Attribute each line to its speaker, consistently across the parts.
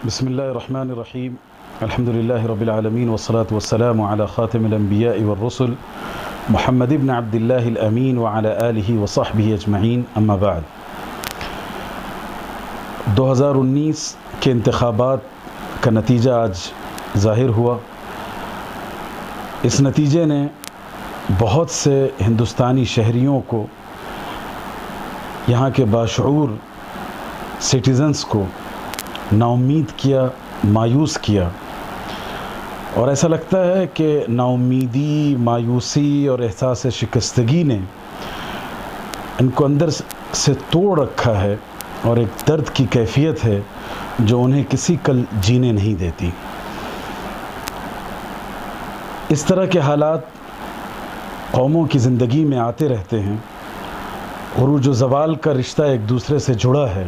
Speaker 1: بسم الله الرحمن الرحيم. الحمد لله رب العالمين والصلاة والسلام على خاتم الأنبياء والرسل محمد بن عبد الله الأمين وعلى آله وصحبه أجمعين. أما بعد، 2019 کے انتخابات کا نتیجہ آج ظاہر ہوا. اس نتیجے نے بہت سے ہندوستانی شہریوں کو، یہاں کے باشعور سٹیزنز کو نا امید کیا، مایوس کیا، اور ایسا لگتا ہے کہ نا امیدی، مایوسی اور احساس شکستگی نے ان کو اندر سے توڑ رکھا ہے، اور ایک درد کی کیفیت ہے جو انہیں کسی کل جینے نہیں دیتی. اس طرح کے حالات قوموں کی زندگی میں آتے رہتے ہیں. عروج و زوال کا رشتہ ایک دوسرے سے جڑا ہے.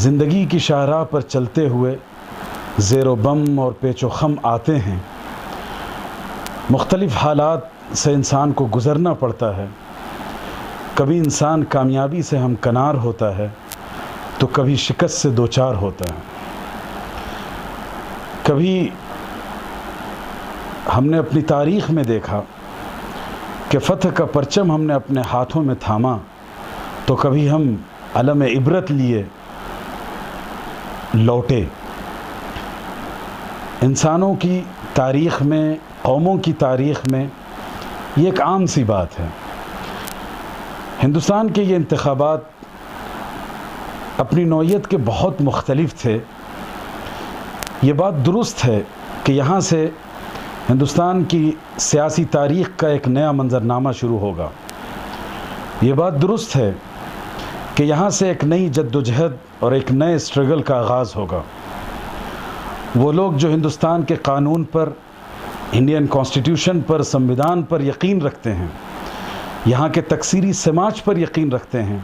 Speaker 1: زندگی کی شاہراہ پر چلتے ہوئے زیر و بم اور پیچ و خم آتے ہیں. مختلف حالات سے انسان کو گزرنا پڑتا ہے. کبھی انسان کامیابی سے ہمکنار ہوتا ہے تو کبھی شکست سے دوچار ہوتا ہے. کبھی ہم نے اپنی تاریخ میں دیکھا کہ فتح کا پرچم ہم نے اپنے ہاتھوں میں تھاما تو کبھی ہم علم عبرت لیے لوٹے. انسانوں کی تاریخ میں، قوموں کی تاریخ میں یہ ایک عام سی بات ہے. ہندوستان کے یہ انتخابات اپنی نوعیت کے بہت مختلف تھے. یہ بات درست ہے کہ یہاں سے ہندوستان کی سیاسی تاریخ کا ایک نیا منظرنامہ شروع ہوگا. یہ بات درست ہے کہ یہاں سے ایک نئی جد و جہد اور ایک نئے اسٹرگل کا آغاز ہوگا. وہ لوگ جو ہندوستان کے قانون پر، انڈین کانسٹیٹیوشن پر، سمویدھان پر یقین رکھتے ہیں، یہاں کے تکثیری سماج پر یقین رکھتے ہیں،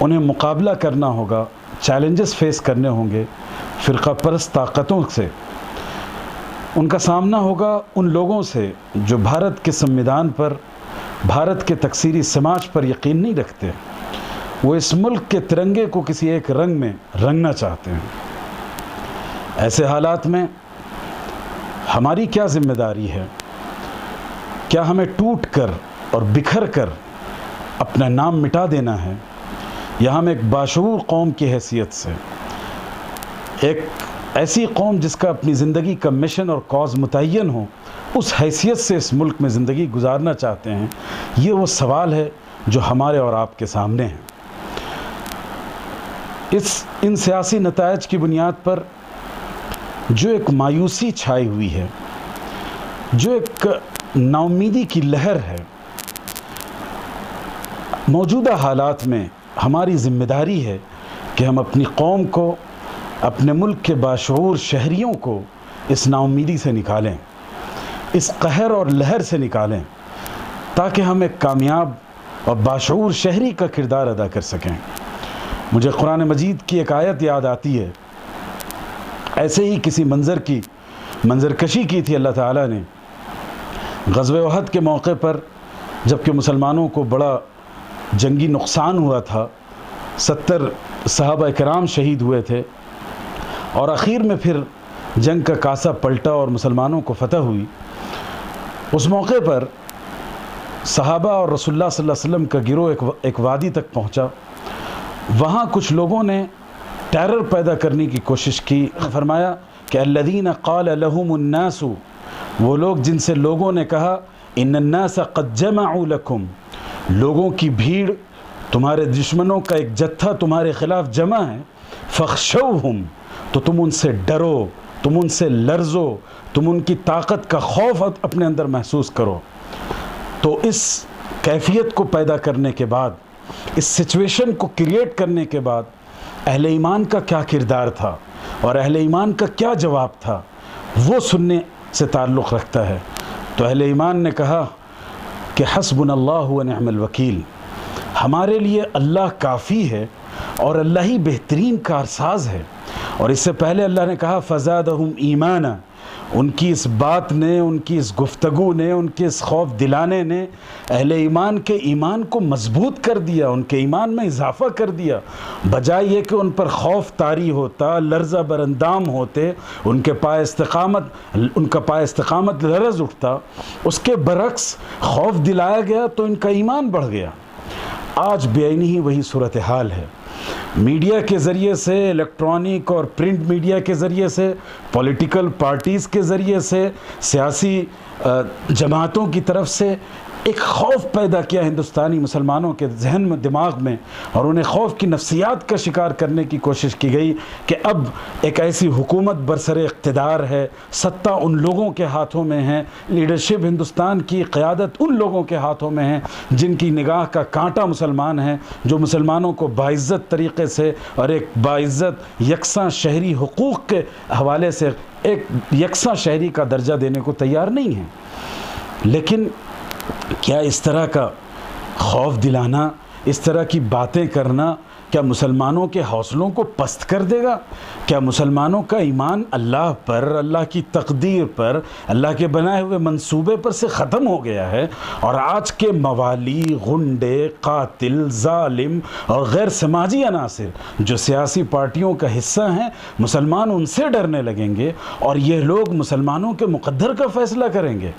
Speaker 1: انہیں مقابلہ کرنا ہوگا، چیلنجز فیس کرنے ہوں گے فرقہ پرست طاقتوں سے. ان کا سامنا ہوگا ان لوگوں سے جو بھارت کے سمویدھان پر، بھارت کے تکثیری سماج پر یقین نہیں رکھتے. وہ اس ملک کے ترنگے کو کسی ایک رنگ میں رنگنا چاہتے ہیں. ایسے حالات میں ہماری کیا ذمہ داری ہے؟ کیا ہمیں ٹوٹ کر اور بکھر کر اپنا نام مٹا دینا ہے، یا ہم ایک باشعور قوم کی حیثیت سے، ایک ایسی قوم جس کا اپنی زندگی کا مشن اور کاز متعین ہو، اس حیثیت سے اس ملک میں زندگی گزارنا چاہتے ہیں؟ یہ وہ سوال ہے جو ہمارے اور آپ کے سامنے ہیں. ان سیاسی نتائج کی بنیاد پر جو ایک مایوسی چھائی ہوئی ہے، جو ایک نا امیدی کی لہر ہے، موجودہ حالات میں ہماری ذمہ داری ہے کہ ہم اپنی قوم کو، اپنے ملک کے باشعور شہریوں کو اس نا امیدی سے نکالیں، اس قہر اور لہر سے نکالیں، تاکہ ہم ایک کامیاب اور باشعور شہری کا کردار ادا کر سکیں. مجھے قرآن مجید کی ایک آیت یاد آتی ہے. ایسے ہی کسی منظر کشی کی تھی اللہ تعالیٰ نے غزوہ احد کے موقع پر، جب کہ مسلمانوں کو بڑا جنگی نقصان ہوا تھا. 70 صحابہ کرام شہید ہوئے تھے، اور آخر میں پھر جنگ کا کاسہ پلٹا اور مسلمانوں کو فتح ہوئی. اس موقع پر صحابہ اور رسول اللہ صلی اللہ علیہ وسلم کا گروہ ایک وادی تک پہنچا. وہاں کچھ لوگوں نے ٹیرر پیدا کرنے کی کوشش کی. فرمایا کہ الذین قال لهم الناس، وہ لوگ جن سے لوگوں نے کہا ان الناس قد جمعوا لکم، لوگوں کی بھیڑ، تمہارے دشمنوں کا ایک جتھا تمہارے خلاف جمع ہے، فخشوہم، تو تم ان سے ڈرو، تم ان سے لرزو، تم ان کی طاقت کا خوف اپنے اندر محسوس کرو. تو اس کیفیت کو پیدا کرنے کے بعد، اس سچویشن کو کریٹ کرنے کے بعد اہل ایمان کا کیا کردار تھا اور اہل ایمان کا کیا جواب تھا، وہ سننے سے تعلق رکھتا ہے. تو اہل ایمان نے کہا کہ حسبنا اللہ و نعم الوکیل، ہمارے لیے اللہ کافی ہے اور اللہ ہی بہترین کارساز ہے. اور اس سے پہلے اللہ نے کہا فزادہم ایمانا، ان کی اس بات نے، ان کی اس گفتگو نے، ان کے اس خوف دلانے نے اہل ایمان کے ایمان کو مضبوط کر دیا، ان کے ایمان میں اضافہ کر دیا، بجائے یہ کہ ان پر خوف طاری ہوتا، لرزہ براندام ہوتے، ان کا پائے استقامت لرز اٹھتا، اس کے برعکس خوف دلایا گیا تو ان کا ایمان بڑھ گیا۔ آج بے عینی ہی وہی صورتحال ہے۔ میڈیا کے ذریعے سے، الیکٹرانک اور پرنٹ میڈیا کے ذریعے سے، پولیٹیکل پارٹیز کے ذریعے سے، سیاسی جماعتوں کی طرف سے ایک خوف پیدا کیا ہندوستانی مسلمانوں کے ذہن میں، دماغ میں، اور انہیں خوف کی نفسیات کا شکار کرنے کی کوشش کی گئی کہ اب ایک ایسی حکومت برسر اقتدار ہے، ستہ ان لوگوں کے ہاتھوں میں ہے، لیڈرشپ ہندوستان کی قیادت ان لوگوں کے ہاتھوں میں ہے جن کی نگاہ کا کانٹا مسلمان ہیں، جو مسلمانوں کو باعزت طریقے سے اور ایک باعزت یکساں شہری حقوق کے حوالے سے ایک یکساں شہری کا درجہ دینے کو تیار نہیں ہیں۔ لیکن کیا اس طرح کا خوف دلانا، اس طرح کی باتیں کرنا کیا مسلمانوں کے حوصلوں کو پست کر دے گا؟ کیا مسلمانوں کا ایمان اللہ پر، اللہ کی تقدیر پر، اللہ کے بنائے ہوئے منصوبے پر سے ختم ہو گیا ہے، اور آج کے موالی، غنڈے، قاتل، ظالم اور غیر سماجی عناصر جو سیاسی پارٹیوں کا حصہ ہیں، مسلمان ان سے ڈرنے لگیں گے اور یہ لوگ مسلمانوں کے مقدر کا فیصلہ کریں گے؟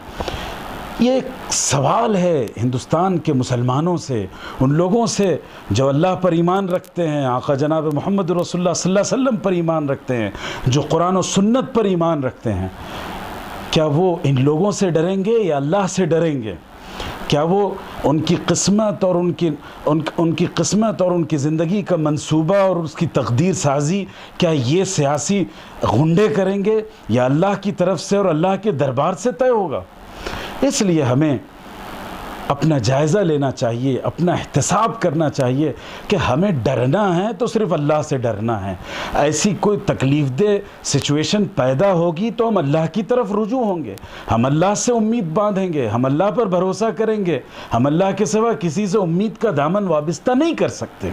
Speaker 1: یہ ایک سوال ہے ہندوستان کے مسلمانوں سے، ان لوگوں سے جو اللہ پر ایمان رکھتے ہیں، آقا جناب محمد رسول اللہ صلی اللہ علیہ وسلم پر ایمان رکھتے ہیں، جو قرآن و سنت پر ایمان رکھتے ہیں۔ کیا وہ ان لوگوں سے ڈریں گے یا اللہ سے ڈریں گے؟ کیا وہ ان کی قسمت اور ان کی قسمت اور ان کی زندگی کا منصوبہ اور اس کی تقدیر سازی کیا یہ سیاسی غنڈے کریں گے یا اللہ کی طرف سے اور اللہ کے دربار سے طے ہوگا؟ اس لیے ہمیں اپنا جائزہ لینا چاہیے، اپنا احتساب کرنا چاہیے کہ ہمیں ڈرنا ہے تو صرف اللہ سے ڈرنا ہے۔ ایسی کوئی تکلیف دہ سچویشن پیدا ہوگی تو ہم اللہ کی طرف رجوع ہوں گے، ہم اللہ سے امید باندھیں گے، ہم اللہ پر بھروسہ کریں گے، ہم اللہ کے سوا کسی سے امید کا دامن وابستہ نہیں کر سکتے۔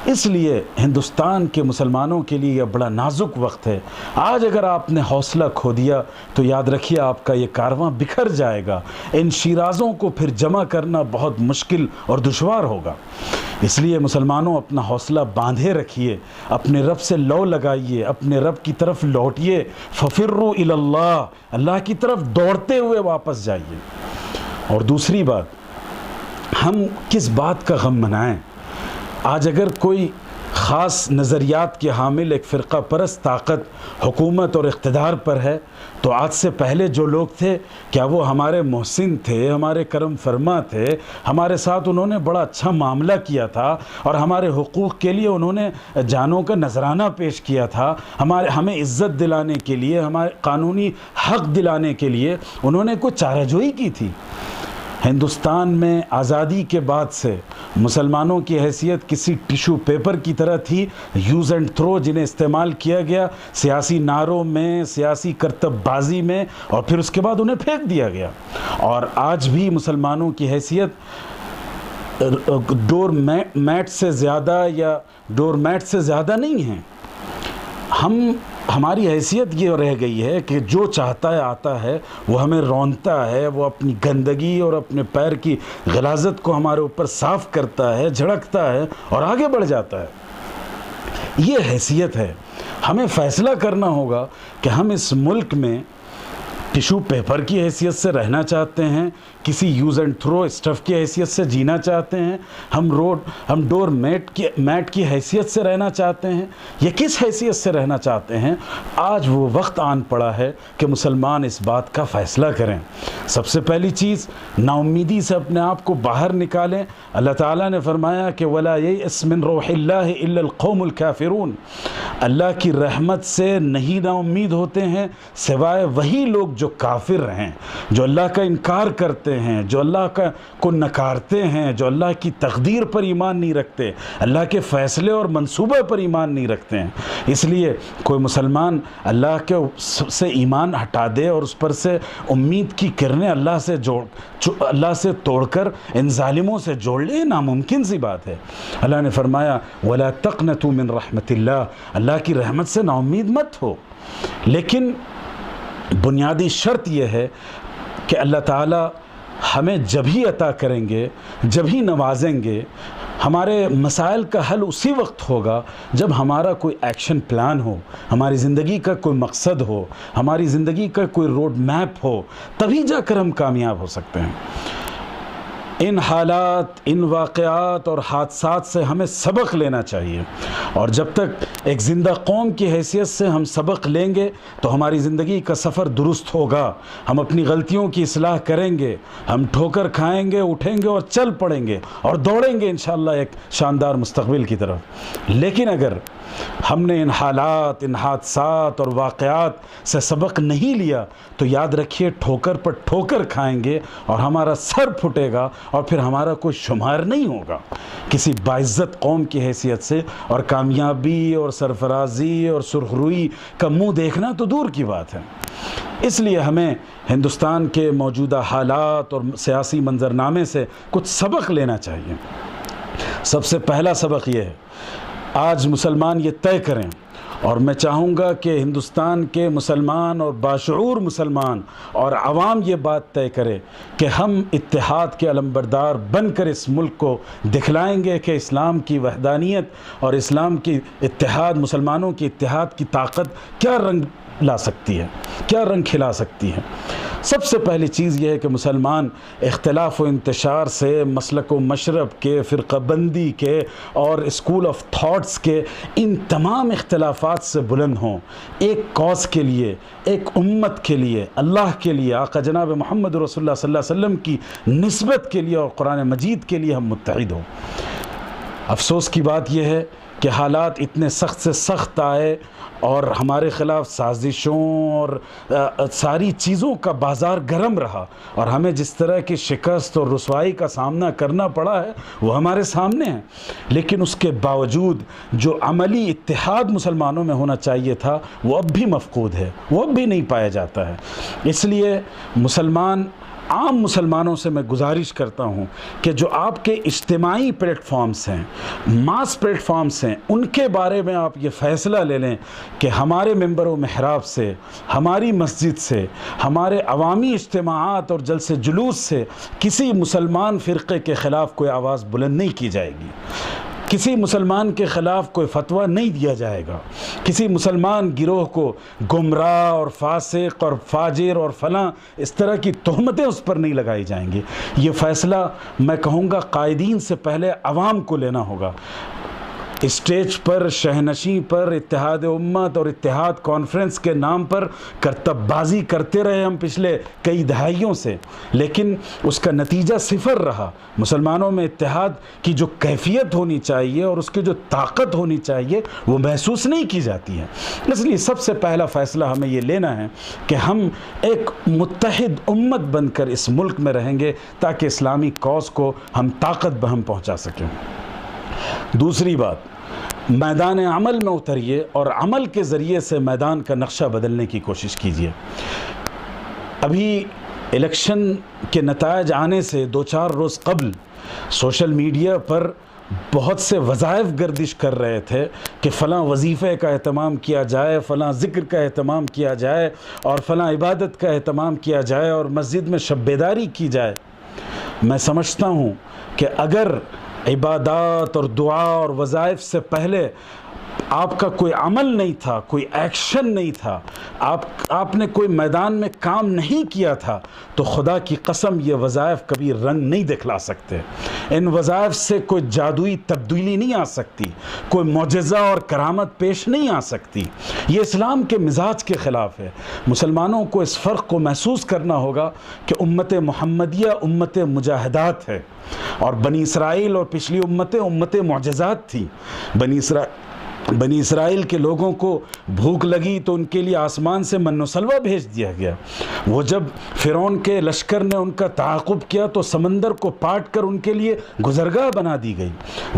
Speaker 1: اس لیے ہندوستان کے مسلمانوں کے لیے یہ بڑا نازک وقت ہے۔ آج اگر آپ نے حوصلہ کھو دیا تو یاد رکھیے آپ کا یہ کارواں بکھر جائے گا، ان شیرازوں کو پھر جمع کرنا بہت مشکل اور دشوار ہوگا۔ اس لیے مسلمانوں اپنا حوصلہ باندھے رکھیے، اپنے رب سے لو لگائیے، اپنے رب کی طرف لوٹیے، ففروا الی اللہ، اللہ کی طرف دوڑتے ہوئے واپس جائیے۔ اور دوسری بات، ہم کس بات کا غم منائیں؟ آج اگر کوئی خاص نظریات کے حامل ایک فرقہ پرست طاقت حکومت اور اقتدار پر ہے تو آج سے پہلے جو لوگ تھے کیا وہ ہمارے محسن تھے، ہمارے کرم فرما تھے، ہمارے ساتھ انہوں نے بڑا اچھا معاملہ کیا تھا اور ہمارے حقوق کے لیے انہوں نے جانوں کا نذرانہ پیش کیا تھا، ہمیں عزت دلانے کے لیے، ہمارے قانونی حق دلانے کے لیے انہوں نے کوئی چارہ جوئی کی تھی؟ ہندوستان میں آزادی کے بعد سے مسلمانوں کی حیثیت کسی ٹیشو پیپر کی طرح تھی، یوز اینڈ تھرو، جنہیں استعمال کیا گیا سیاسی نعروں میں، سیاسی کرتب بازی میں، اور پھر اس کے بعد انہیں پھینک دیا گیا۔ اور آج بھی مسلمانوں کی حیثیت ڈور میٹ سے زیادہ یا ڈور میٹ سے زیادہ نہیں ہے۔ ہماری حیثیت یہ رہ گئی ہے کہ جو چاہتا ہے آتا ہے، وہ ہمیں رونتا ہے، وہ اپنی گندگی اور اپنے پیر کی غلاظت کو ہمارے اوپر صاف کرتا ہے، جھڑکتا ہے اور آگے بڑھ جاتا ہے۔ یہ حیثیت ہے۔ ہمیں فیصلہ کرنا ہوگا کہ ہم اس ملک میں ٹیشو پیپر کی حیثیت سے رہنا چاہتے ہیں، کسی یوز اینڈ تھرو اسٹف کی حیثیت سے جینا چاہتے ہیں، ہم ڈور میٹ کی حیثیت سے رہنا چاہتے ہیں، یا کس حیثیت سے رہنا چاہتے ہیں؟ آج وہ وقت آن پڑا ہے کہ مسلمان اس بات کا فیصلہ کریں۔ سب سے پہلی چیز، نا امیدی سے اپنے آپ کو باہر نکالیں۔ اللہ تعالیٰ نے فرمایا کہ وَلَا يَيْأَسْ مِنْ رَوْحِ اللَّهِ إِلَّا الْقَوْمُ الْكَافِرُونَ، اللہ کی رحمت سے نہیں نا امید ہوتے ہیں سوائے وہی لوگ جو کافر ہیں، جو اللہ کا انکار کرتے ہیں، جو اللہ کو نکارتے ہیں، جو اللہ کی تقدیر پر ایمان نہیں رکھتے، اللہ کے فیصلے اور منصوبے پر ایمان نہیں رکھتے ہیں۔ اس لیے کوئی مسلمان اللہ کے سے ایمان ہٹا دے اور اس پر سے امید کی کرنیں اللہ سے توڑ کر ان ظالموں سے جوڑ لے، ناممکن سی بات ہے۔ اللہ نے فرمایا وَلَا تَقْنَطُوا مِن رَحْمَةِ اللَّهِ، اللہ کی رحمت سے نا امید مت ہو۔ لیکن بنیادی شرط یہ ہے کہ اللہ تعالیٰ ہمیں جب ہی عطا کریں گے، جب ہی نوازیں گے، ہمارے مسائل کا حل اسی وقت ہوگا جب ہمارا کوئی ایکشن پلان ہو، ہماری زندگی کا کوئی مقصد ہو، ہماری زندگی کا کوئی روڈ میپ ہو، تبھی جا کر ہم کامیاب ہو سکتے ہیں۔ ان حالات، ان واقعات اور حادثات سے ہمیں سبق لینا چاہیے، اور جب تک ایک زندہ قوم کی حیثیت سے ہم سبق لیں گے تو ہماری زندگی کا سفر درست ہوگا، ہم اپنی غلطیوں کی اصلاح کریں گے، ہم ٹھوکر کھائیں گے، اٹھیں گے اور چل پڑیں گے اور دوڑیں گے انشاءاللہ ایک شاندار مستقبل کی طرف۔ لیکن اگر ہم نے ان حالات، ان حادثات اور واقعات سے سبق نہیں لیا تو یاد رکھیے ٹھوکر پر ٹھوکر کھائیں گے اور ہمارا سر پھٹے گا اور پھر ہمارا کوئی شمار نہیں ہوگا کسی باعزت قوم کی حیثیت سے، اور کامیابی اور سرفرازی اور سرخروئی کا منہ دیکھنا تو دور کی بات ہے۔ اس لیے ہمیں ہندوستان کے موجودہ حالات اور سیاسی منظرنامے سے کچھ سبق لینا چاہیے۔ سب سے پہلا سبق یہ ہے، آج مسلمان یہ طے کریں، اور میں چاہوں گا کہ ہندوستان کے مسلمان اور باشعور مسلمان اور عوام یہ بات طے کرے کہ ہم اتحاد کے علمبردار بن کر اس ملک کو دکھلائیں گے کہ اسلام کی وحدانیت اور اسلام کی اتحاد، مسلمانوں کی اتحاد کی طاقت کیا رنگ لا سکتی ہے، کیا رنگ کھلا سکتی ہے۔ سب سے پہلی چیز یہ ہے کہ مسلمان اختلاف و انتشار سے، مسلک و مشرب کے، فرقہ بندی کے اور اسکول آف تھاٹس کے ان تمام اختلافات سے بلند ہوں، ایک کاز کے لیے، ایک امت کے لیے، اللہ کے لیے، آقا جناب محمد رسول اللہ صلی اللہ علیہ وسلم کی نسبت کے لیے اور قرآن مجید کے لیے ہم متحد ہوں۔ افسوس کی بات یہ ہے کہ حالات اتنے سخت سے سخت آئے اور ہمارے خلاف سازشوں اور ساری چیزوں کا بازار گرم رہا، اور ہمیں جس طرح کی شکست اور رسوائی کا سامنا کرنا پڑا ہے وہ ہمارے سامنے ہے، لیکن اس کے باوجود جو عملی اتحاد مسلمانوں میں ہونا چاہیے تھا وہ اب بھی مفقود ہے، وہ اب بھی نہیں پایا جاتا ہے۔ اس لیے عام مسلمانوں سے میں گزارش کرتا ہوں کہ جو آپ کے اجتماعی پلیٹ فارمز ہیں، ماس پلیٹ فارمز ہیں، ان کے بارے میں آپ یہ فیصلہ لے لیں کہ ہمارے ممبر و محراب سے، ہماری مسجد سے، ہمارے عوامی اجتماعات اور جلسے جلوس سے کسی مسلمان فرقے کے خلاف کوئی آواز بلند نہیں کی جائے گی، کسی مسلمان کے خلاف کوئی فتویٰ نہیں دیا جائے گا، کسی مسلمان گروہ کو گمراہ اور فاسق اور فاجر اور فلاں اس طرح کی تہمتیں اس پر نہیں لگائی جائیں گی۔ یہ فیصلہ میں کہوں گا قائدین سے پہلے عوام کو لینا ہوگا۔ اسٹیج پر، شہنشیں پر، اتحاد امت اور اتحاد کانفرنس کے نام پر کرتب بازی کرتے رہے ہم پچھلے کئی دہائیوں سے، لیکن اس کا نتیجہ صفر رہا۔ مسلمانوں میں اتحاد کی جو کیفیت ہونی چاہیے اور اس کی جو طاقت ہونی چاہیے وہ محسوس نہیں کی جاتی ہے۔ اس لیے سب سے پہلا فیصلہ ہمیں یہ لینا ہے کہ ہم ایک متحد امت بن کر اس ملک میں رہیں گے تاکہ اسلامی کاز کو ہم طاقت بہم پہنچا سکیں۔ دوسری بات، میدان عمل میں اتریے اور عمل کے ذریعے سے میدان کا نقشہ بدلنے کی کوشش کیجیے۔ ابھی الیکشن کے نتائج آنے سے 2-4 روز قبل سوشل میڈیا پر بہت سے وظائف گردش کر رہے تھے کہ فلاں وظیفے کا اہتمام کیا جائے، فلاں ذکر کا اہتمام کیا جائے اور فلاں عبادت کا اہتمام کیا جائے اور مسجد میں شب بیداری کی جائے۔ میں سمجھتا ہوں کہ اگر عبادات اور دعا اور وظائف سے پہلے آپ کا کوئی عمل نہیں تھا، کوئی ایکشن نہیں تھا، آپ نے کوئی میدان میں کام نہیں کیا تھا، تو خدا کی قسم یہ وظائف کبھی رنگ نہیں دکھلا سکتے۔ ان وظائف سے کوئی جادوئی تبدیلی نہیں آ سکتی، کوئی معجزہ اور کرامت پیش نہیں آ سکتی۔ یہ اسلام کے مزاج کے خلاف ہے۔ مسلمانوں کو اس فرق کو محسوس کرنا ہوگا کہ امت محمدیہ امت مجاہدات ہے، اور بنی اسرائیل اور پچھلی امتیں امت معجزات تھی۔ بنی اسرائیل کے لوگوں کو بھوک لگی تو ان کے لیے آسمان سے من و سلوہ بھیج دیا گیا۔ وہ جب فرعون کے لشکر نے ان کا تعاقب کیا تو سمندر کو پاٹ کر ان کے لیے گزرگاہ بنا دی گئی۔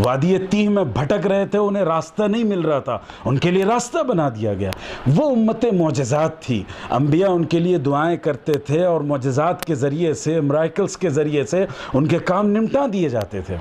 Speaker 1: وادی تیہ میں بھٹک رہے تھے، انہیں راستہ نہیں مل رہا تھا، ان کے لیے راستہ بنا دیا گیا۔ وہ امت معجزات تھی۔ انبیاء ان کے لیے دعائیں کرتے تھے اور معجزات کے ذریعے سے، میراکلز کے ذریعے سے ان کے کام نمٹا دیے جاتے تھے۔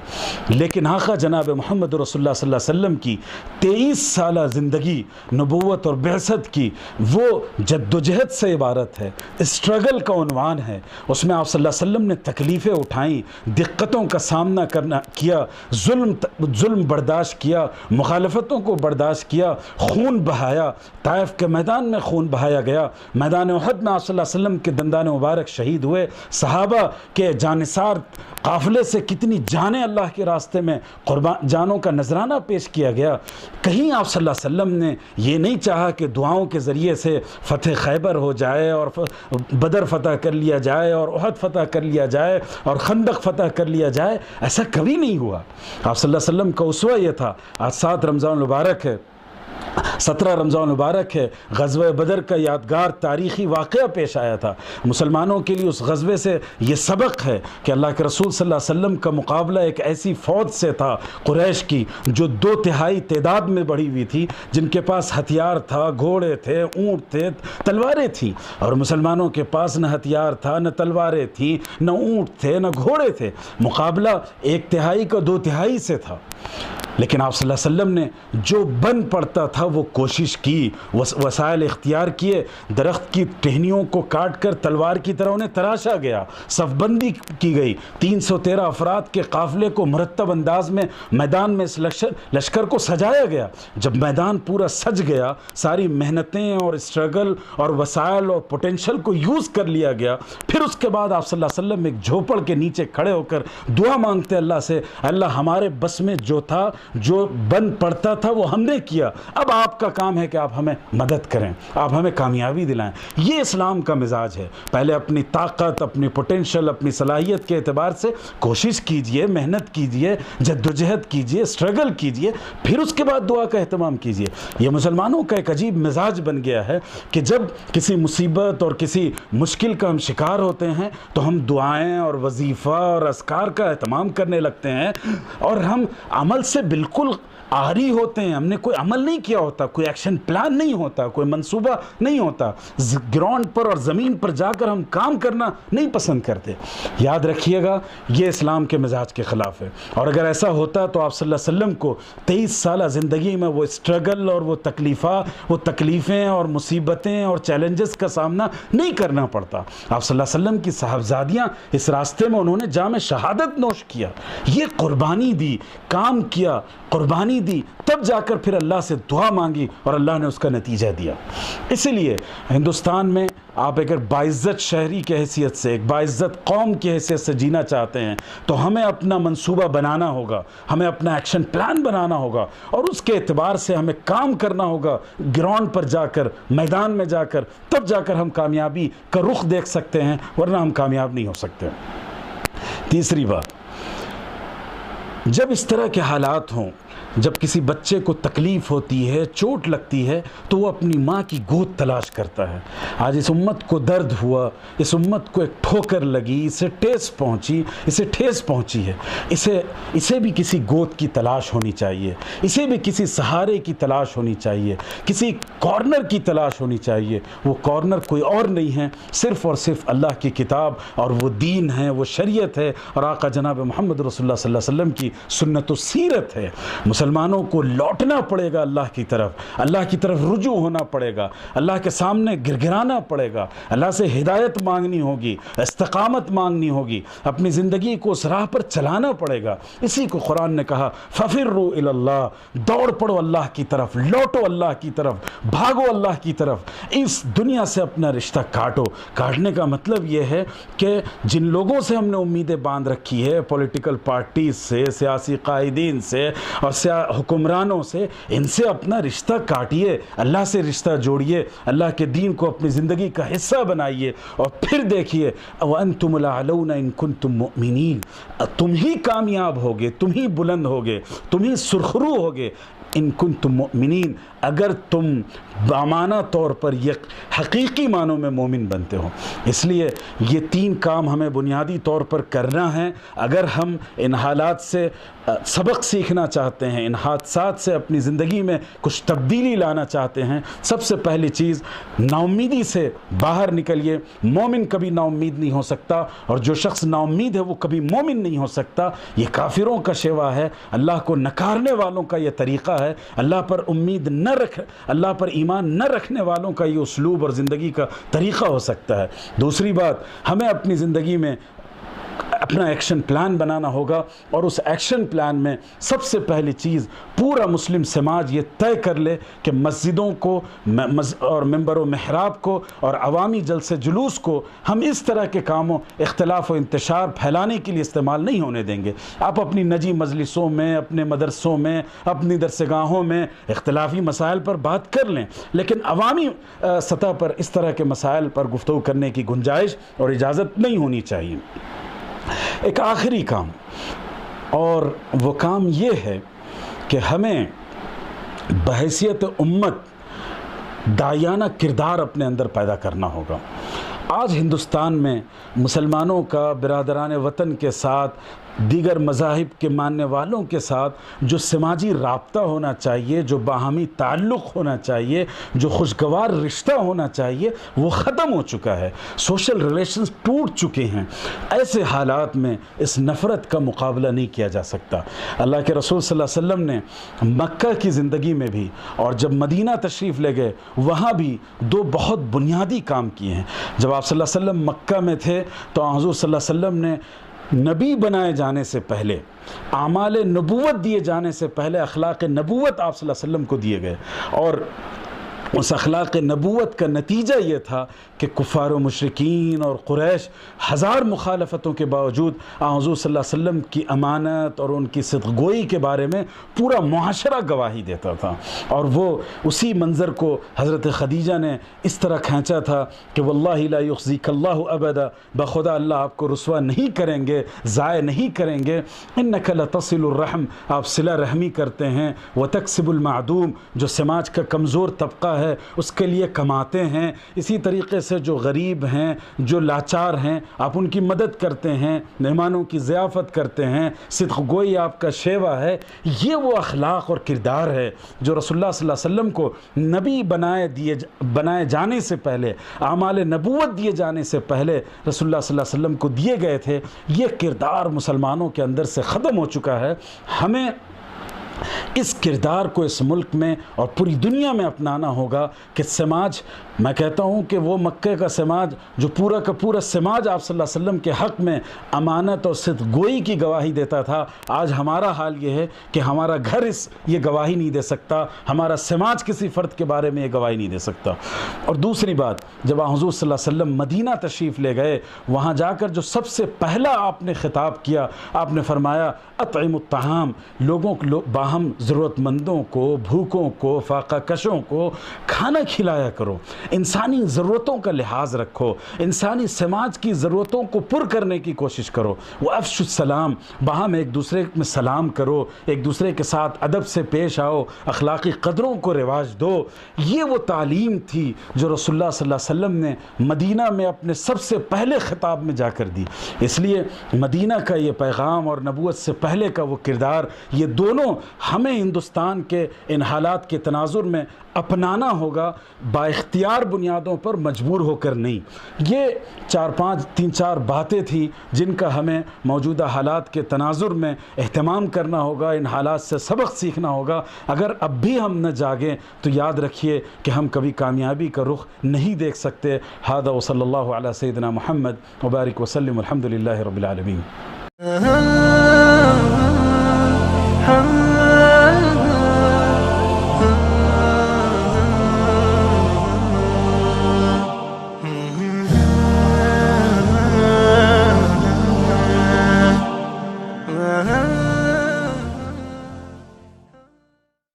Speaker 1: لیکن آقا جناب محمد رسول اللہ صلی اللہ علیہ وسلم کی 23 سالہ زندگی نبوت اور بعثت کی وہ جدوجہد سے عبارت ہے، اسٹرگل کا عنوان ہے۔ اس میں آپ صلی اللہ علیہ وسلم نے تکلیفیں اٹھائیں، دقتوں کا سامنا کیا، ظلم برداشت کیا، مخالفتوں کو برداشت کیا، خون بہایا، طائف کے میدان میں خون بہایا گیا، میدان احد میں آپ صلی اللہ علیہ وسلم کے دندان مبارک شہید ہوئے، صحابہ کے جانثار قافلے سے کتنی جانیں اللہ کے راستے میں جانوں کا نذرانہ پیش کیا گیا۔ کہیں آپ صلی اللہ علیہ وسلم نے یہ نہیں چاہا کہ دعاؤں کے ذریعے سے فتح خیبر ہو جائے اور بدر فتح کر لیا جائے اور احد فتح کر لیا جائے اور خندق فتح کر لیا جائے، ایسا کبھی نہیں ہوا۔ آپ صلی اللہ علیہ وسلم کا اسوہ یہ تھا۔ آج 7 رمضان المبارک ہے، 17 رمضان المبارک ہے، غزوہ بدر کا یادگار تاریخی واقعہ پیش آیا تھا۔ مسلمانوں کے لیے اس غزوے سے یہ سبق ہے کہ اللہ کے رسول صلی اللہ علیہ وسلم کا مقابلہ ایک ایسی فوج سے تھا قریش کی جو 2/3 تعداد میں بڑھی ہوئی تھی، جن کے پاس ہتھیار تھا، گھوڑے تھے، اونٹ تھے، تلواریں تھیں، اور مسلمانوں کے پاس نہ ہتھیار تھا، نہ تلواریں تھیں، نہ اونٹ تھے، نہ گھوڑے تھے۔ مقابلہ 1/3 کا 2/3 سے تھا، لیکن آپ صلی اللہ علیہ وسلم نے جو بن پڑتا تھا وہ کوشش کی، وسائل اختیار کیے، درخت کی ٹہنیوں کو کاٹ کر تلوار کی طرح انہیں تراشا گیا، صف بندی کی گئی، 313 افراد کے قافلے کو مرتب انداز میں میدان میں اس لشکر کو سجایا گیا۔ جب میدان پورا سج گیا، ساری محنتیں اور اسٹرگل اور وسائل اور پوٹینشل کو یوز کر لیا گیا، پھر اس کے بعد آپ صلی اللہ علیہ وسلم ایک جھوپڑ کے نیچے کھڑے ہو کر دعا مانگتے اللہ سے، اللہ ہمارے بس میں جو تھا، جو بن پڑتا تھا وہ ہم نے کیا، اب آپ کا کام ہے کہ آپ ہمیں مدد کریں، آپ ہمیں کامیابی دلائیں۔ یہ اسلام کا مزاج ہے۔ پہلے اپنی طاقت، اپنی پوٹینشل، اپنی صلاحیت کے اعتبار سے کوشش کیجئے، محنت کیجئے، جدوجہد کیجئے، اسٹرگل کیجئے، پھر اس کے بعد دعا کا اہتمام کیجئے۔ یہ مسلمانوں کا ایک عجیب مزاج بن گیا ہے کہ جب کسی مصیبت اور کسی مشکل کا ہم شکار ہوتے ہیں تو ہم دعائیں اور وظیفہ اور اذکار کا اہتمام کرنے لگتے ہیں، اور ہم عمل سے بالکل آری ہوتے ہیں۔ ہم نے کوئی عمل نہیں کیا ہوتا، کوئی ایکشن پلان نہیں ہوتا، کوئی منصوبہ نہیں ہوتا، گراؤنڈ پر اور زمین پر جا کر ہم کام کرنا نہیں پسند کرتے۔ یاد رکھیے گا، یہ اسلام کے مزاج کے خلاف ہے، اور اگر ایسا ہوتا تو آپ صلی اللہ علیہ وسلم کو 23 سالہ زندگی میں وہ اسٹرگل اور وہ تکلیفیں اور مصیبتیں اور چیلنجز کا سامنا نہیں کرنا پڑتا۔ آپ صلی اللہ علیہ وسلم کی صاحبزادیاں اس راستے میں انہوں نے جام شہادت نوش کیا، یہ قربانی دی، کام کیا، قربانی دی، تب جا کر پھر اللہ سے دعا مانگی اور اللہ نے اس کا نتیجہ دیا۔ اسی لیے ہندوستان میں آپ اگر باعزت شہری کی حیثیت سے، ایک باعزت قوم کی حیثیت سے جینا چاہتے ہیں تو ہمیں اپنا منصوبہ بنانا ہوگا، ہمیں اپنا ایکشن پلان بنانا ہوگا، اور اس کے اعتبار سے ہمیں کام کرنا ہوگا گراؤنڈ پر جا کر، میدان میں جا کر، تب جا کر ہم کامیابی کا رخ دیکھ سکتے ہیں، ورنہ ہم کامیاب نہیں ہو سکتے۔ تیسری بات، جب اس طرح کے حالات ہوں، جب کسی بچے کو تکلیف ہوتی ہے، چوٹ لگتی ہے، تو وہ اپنی ماں کی گود تلاش کرتا ہے۔ آج اس امت کو درد ہوا، اس امت کو ایک ٹھوکر لگی، اسے ٹھیس پہنچی ہے، اسے بھی کسی گود کی تلاش ہونی چاہیے، اسے بھی کسی سہارے کی تلاش ہونی چاہیے، کسی کارنر کی تلاش ہونی چاہیے۔ وہ کارنر کوئی اور نہیں ہے، صرف اور صرف اللہ کی کتاب اور وہ دین ہے، وہ شریعت ہے، اور آقا جناب محمد رسول اللہ صلی اللہ علیہ وسلم کی سنت و سیرت ہے۔ مسلمانوں کو لوٹنا پڑے گا اللہ کی طرف رجوع ہونا پڑے گا، اللہ کے سامنے گرگرانا پڑے گا، اللہ سے ہدایت مانگنی ہوگی، استقامت مانگنی ہوگی، اپنی زندگی کو اس راہ پر چلانا پڑے گا۔ اسی کو قرآن نے کہا فَفِرُّوا إِلَى اللَّهِ، دوڑ پڑو اللہ کی طرف، لوٹو اللہ کی طرف، بھاگو اللہ کی طرف، اس دنیا سے اپنا رشتہ کاٹو۔ کاٹنے کا مطلب یہ ہے کہ جن لوگوں سے ہم نے امیدیں باندھ رکھی ہے، پولیٹیکل پارٹیز سے، سیاسی قائدین سے اور حکمرانوں سے، ان سے اپنا رشتہ کاٹیے، اللہ سے رشتہ جوڑیے، اللہ کے دین کو اپنی زندگی کا حصہ بنائیے، اور پھر دیکھیے وَأَنْتُمُ الْأَعْلَوْنَ إِن كُنتُم مُؤْمِنِينَ، تم ہی کامیاب ہوگے، تم ہی بلند ہوگے، تم ہی سرخرو ہوگے، ان کنتم مؤمنین، اگر تم بامانہ طور پر یہ حقیقی معنوں میں مومن بنتے ہو۔ اس لیے یہ 3 کام ہمیں بنیادی طور پر کرنا ہے اگر ہم ان حالات سے سبق سیکھنا چاہتے ہیں، ان حادثات سے اپنی زندگی میں کچھ تبدیلی لانا چاہتے ہیں۔ سب سے پہلی چیز، نا امیدی سے باہر نکلیے۔ مومن کبھی نا امید نہیں ہو سکتا، اور جو شخص نا امید ہے وہ کبھی مومن نہیں ہو سکتا۔ یہ کافروں کا شیوا ہے، اللہ کو نکارنے والوں کا یہ طریقہ ہے، اللہ پر ایمان نہ رکھنے والوں کا یہ اسلوب اور زندگی کا طریقہ ہو سکتا ہے۔ دوسری بات، ہمیں اپنی زندگی میں اپنا ایکشن پلان بنانا ہوگا، اور اس ایکشن پلان میں سب سے پہلی چیز پورا مسلم سماج یہ طے کر لے کہ مسجدوں کو اور منبر و محراب کو اور عوامی جلسے جلوس کو ہم اس طرح کے کاموں، اختلاف و انتشار پھیلانے کے لیے استعمال نہیں ہونے دیں گے۔ آپ اپنی نجی مجلسوں میں، اپنے مدرسوں میں، اپنی درسگاہوں میں اختلافی مسائل پر بات کر لیں، لیکن عوامی سطح پر اس طرح کے مسائل پر گفتگو کرنے کی گنجائش اور اجازت نہیں ہونی چاہیے۔ ایک آخری کام، اور وہ کام یہ ہے کہ ہمیں بحیثیت امت داعیانہ کردار اپنے اندر پیدا کرنا ہوگا۔ آج ہندوستان میں مسلمانوں کا برادران وطن کے ساتھ، دیگر مذاہب کے ماننے والوں کے ساتھ جو سماجی رابطہ ہونا چاہیے، جو باہمی تعلق ہونا چاہیے، جو خوشگوار رشتہ ہونا چاہیے، وہ ختم ہو چکا ہے۔ سوشل ریلیشنز ٹوٹ چکے ہیں۔ ایسے حالات میں اس نفرت کا مقابلہ نہیں کیا جا سکتا۔ اللہ کے رسول صلی اللہ علیہ وسلم نے مکہ کی زندگی میں بھی، اور جب مدینہ تشریف لے گئے وہاں بھی 2 بہت بنیادی کام کیے ہیں۔ جب آپ صلی اللہ علیہ وسلم مکہ میں تھے تو حضور صلی اللہ علیہ وسلم نے نبی بنائے جانے سے پہلے، اعمال نبوت دیے جانے سے پہلے اخلاق نبوت آپ صلی اللہ علیہ وسلم کو دیے گئے، اور اس اخلاق نبوت کا نتیجہ یہ تھا کہ کفار و مشرکین اور قریش ہزار مخالفتوں کے باوجود حضور صلی اللہ علیہ وسلم کی امانت اور ان کی صدق گوئی کے بارے میں پورا معاشرہ گواہی دیتا تھا، اور وہ اسی منظر کو حضرت خدیجہ نے اس طرح کھینچا تھا کہ واللہ لا یخزیک اللہ ابدا، بخدا اللہ آپ کو رسوا نہیں کریں گے، ضائع نہیں کریں گے۔ انک لتصل الرحم، آپ صلہ رحمی کرتے ہیں، وتکسب المعدوم، جو سماج کا کمزور طبقہ ہے اس کے لیے کماتے ہیں، اسی طریقے سے جو غریب ہیں، جو لاچار ہیں، آپ ان کی مدد کرتے ہیں، مہمانوں کی ضیافت کرتے ہیں، صدق گوئی آپ کا شیوا ہے۔ یہ وہ اخلاق اور کردار ہے جو رسول اللہ صلی اللہ علیہ وسلم کو نبی بنائے جانے سے پہلے، اعمال نبوت دیے جانے سے پہلے رسول اللہ صلی اللہ علیہ وسلم کو دیے گئے تھے۔ یہ کردار مسلمانوں کے اندر سے ختم ہو چکا ہے۔ ہمیں اس کردار کو اس ملک میں اور پوری دنیا میں اپنانا ہوگا کہ سماج، میں کہتا ہوں کہ وہ مکہ کا سماج جو پورا کا پورا سماج آپ صلی اللہ علیہ وسلم کے حق میں امانت اور صدق گوئی کی گواہی دیتا تھا، آج ہمارا حال یہ ہے کہ ہمارا گھر یہ گواہی نہیں دے سکتا، ہمارا سماج کسی فرد کے بارے میں یہ گواہی نہیں دے سکتا۔ اور دوسری بات، جب حضور صلی اللہ علیہ وسلم مدینہ تشریف لے گئے، وہاں جا کر جو سب سے پہلا آپ نے خطاب کیا، آپ نے فرمایا اطعم الطعام، لوگوں کو، باہم ضرورت مندوں کو، بھوکوں کو، فاقہ کشوں کو کھانا کھلایا کرو، انسانی ضرورتوں کا لحاظ رکھو، انسانی سماج کی ضرورتوں کو پر کرنے کی کوشش کرو۔ وافشوا السلام، باہم ایک دوسرے میں سلام کرو، ایک دوسرے کے ساتھ ادب سے پیش آؤ، اخلاقی قدروں کو رواج دو۔ یہ وہ تعلیم تھی جو رسول اللہ صلی اللہ علیہ وسلم نے مدینہ میں اپنے سب سے پہلے خطاب میں جا کر دی۔ اس لیے مدینہ کا یہ پیغام اور نبوت سے پہلے کا وہ کردار، یہ دونوں ہمیں ہندوستان کے ان حالات کے تناظر میں اپنانا ہوگا، با اختیار بنیادوں پر، مجبور ہو کر نہیں۔ یہ 3-4 باتیں تھیں جن کا ہمیں موجودہ حالات کے تناظر میں اہتمام کرنا ہوگا، ان حالات سے سبق سیکھنا ہوگا۔ اگر اب بھی ہم نہ جاگیں تو یاد رکھیے کہ ہم کبھی کامیابی کا رخ نہیں دیکھ سکتے۔ ھذا وصلی اللہ علی سیدنا محمد وبارک وسلم، الحمد للہ رب العالمین۔